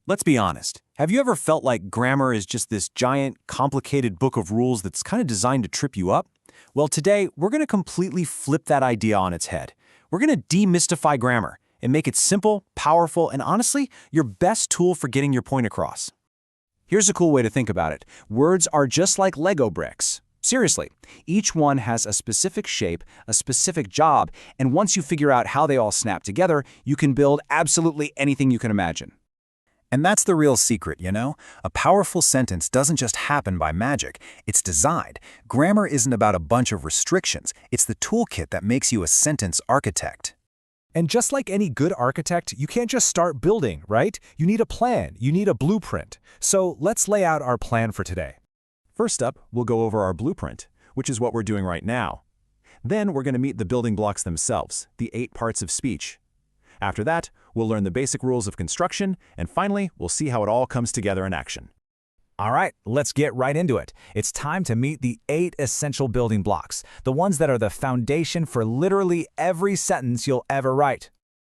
Let's be honest. Have you ever felt like grammar is just this giant, complicated book of rules that's kind of designed to trip you up? Well, today, we're going to completely flip that idea on its head. We're going to demystify grammar and make it simple, powerful, and honestly, your best tool for getting your point across. Here's a cool way to think about it. Words are just like Lego bricks. Seriously, each one has a specific shape, a specific job, and once you figure out how they all snap together, you can build absolutely anything you can imagine. And that's the real secret, you know? A powerful sentence doesn't just happen by magic, it's designed. Grammar isn't about a bunch of restrictions, it's the toolkit that makes you a sentence architect. And just like any good architect, you can't just start building, right? You need a plan, you need a blueprint. So let's lay out our plan for today. First up, we'll go over our blueprint, which is what we're doing right now. Then we're going to meet the building blocks themselves, the 8 parts of speech. After that, we'll learn the basic rules of construction, and finally, we'll see how it all comes together in action. All right, let's get right into it. It's time to meet the 8 essential building blocks, the ones that are the foundation for literally every sentence you'll ever write.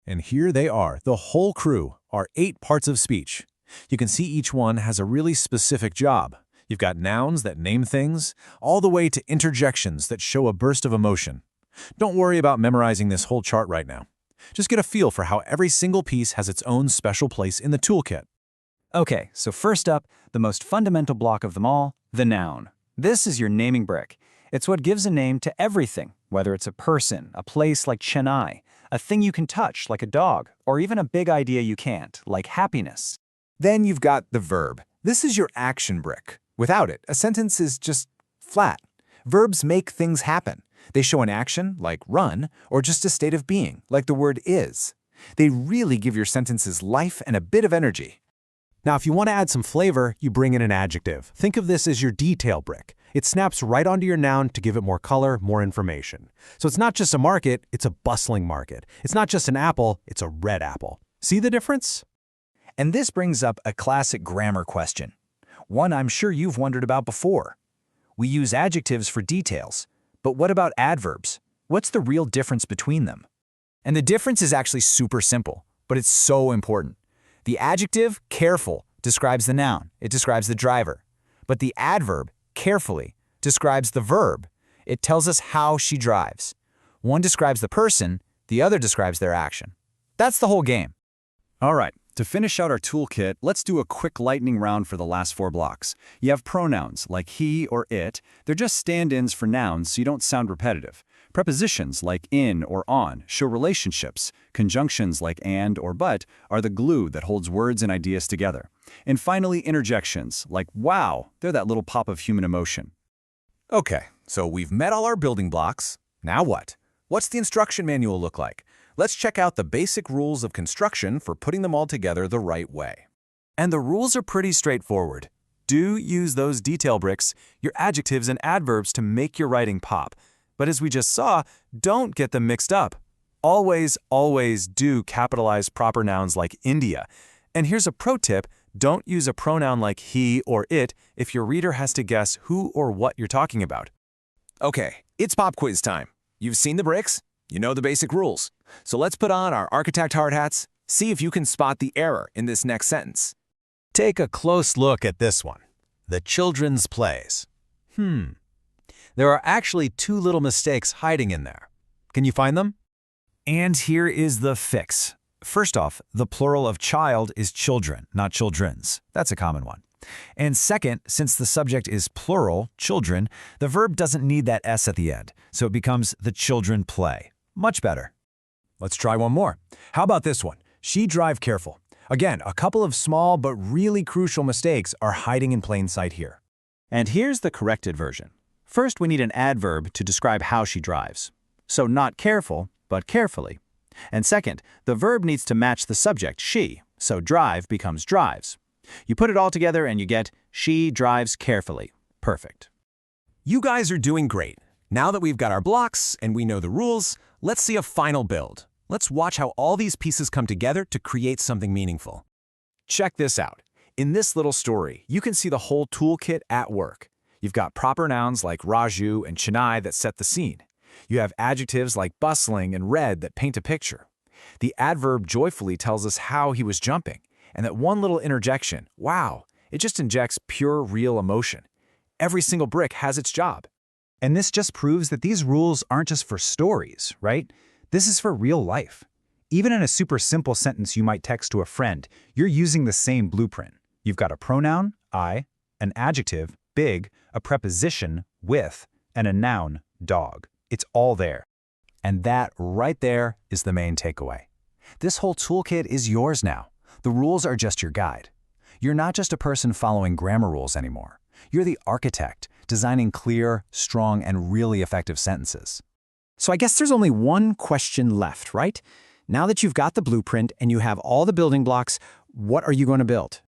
And here they are, the whole crew, our 8 parts of speech. You can see each one has a really specific job. You've got nouns that name things, all the way to interjections that show a burst of emotion. Don't worry about memorizing this whole chart right now. Just get a feel for how every single piece has its own special place in the toolkit. Okay, so first up, the most fundamental block of them all, the noun. This is your naming brick. It's what gives a name to everything, whether it's a person, a place like Chennai, a thing you can touch like a dog, or even a big idea you can't, like happiness. Then you've got the verb. This is your action brick. Without it, a sentence is just flat. Verbs make things happen. They show an action, like run, or just a state of being, like the word is. They really give your sentences life and a bit of energy. Now, if you want to add some flavor, you bring in an adjective. Think of this as your detail brick. It snaps right onto your noun to give it more color, more information. So it's not just a market, it's a bustling market. It's not just an apple, it's a red apple. See the difference? And this brings up a classic grammar question, one I'm sure you've wondered about before. We use adjectives for details, but what about adverbs? What's the real difference between them? And the difference is actually super simple, but it's so important. The adjective, careful, describes the noun. It describes the driver. But the adverb, carefully, describes the verb. It tells us how she drives. One describes the person, the other describes their action. That's the whole game. All right, to finish out our toolkit, let's do a quick lightning round for the last 4 blocks. You have pronouns like he or it. They're just stand-ins for nouns so you don't sound repetitive. Prepositions like in or on show relationships. Conjunctions like and or but are the glue that holds words and ideas together. And finally, interjections like wow, they're that little pop of human emotion. Okay, so we've met all our building blocks. Now what? What's the instruction manual look like? Let's check out the basic rules of construction for putting them all together the right way. And the rules are pretty straightforward. Do use those detail bricks, your adjectives and adverbs to make your writing pop. But as we just saw, don't get them mixed up. Always, always do capitalize proper nouns like India. And here's a pro tip, don't use a pronoun like he or it if your reader has to guess who or what you're talking about. Okay, it's pop quiz time. You've seen the bricks, you know the basic rules. So let's put on our architect hard hats, see if you can spot the error in this next sentence. Take a close look at this one, the children's plays. There are actually 2 little mistakes hiding in there. Can you find them? And here is the fix. First off, the plural of child is children, not children's. That's a common one. And second, since the subject is plural, children, the verb doesn't need that S at the end, so it becomes the children play. Much better. Let's try one more. How about this one? She drive careful. Again, a couple of small but really crucial mistakes are hiding in plain sight here. And here's the corrected version. First, we need an adverb to describe how she drives. So not careful, but carefully. And second, the verb needs to match the subject, she, so drive becomes drives. You put it all together and you get she drives carefully. Perfect. You guys are doing great. Now that we've got our blocks and we know the rules, let's see a final build. Let's watch how all these pieces come together to create something meaningful. Check this out. In this little story, you can see the whole toolkit at work. You've got proper nouns like Raju and Chennai that set the scene. You have adjectives like bustling and red that paint a picture. The adverb joyfully tells us how he was jumping, And that one little interjection, wow, it just injects pure, real emotion. Every single brick has its job. And this just proves that these rules aren't just for stories, right? This is for real life. Even in a super simple sentence you might text to a friend, you're using the same blueprint. You've got a pronoun, I, an adjective, big, a preposition, with, and a noun, dog. It's all there. And that right there is the main takeaway. This whole toolkit is yours now. The rules are just your guide. You're not just a person following grammar rules anymore. You're the architect, designing clear, strong, and really effective sentences. So I guess there's only one question left, right? Now that you've got the blueprint and you have all the building blocks, what are you going to build?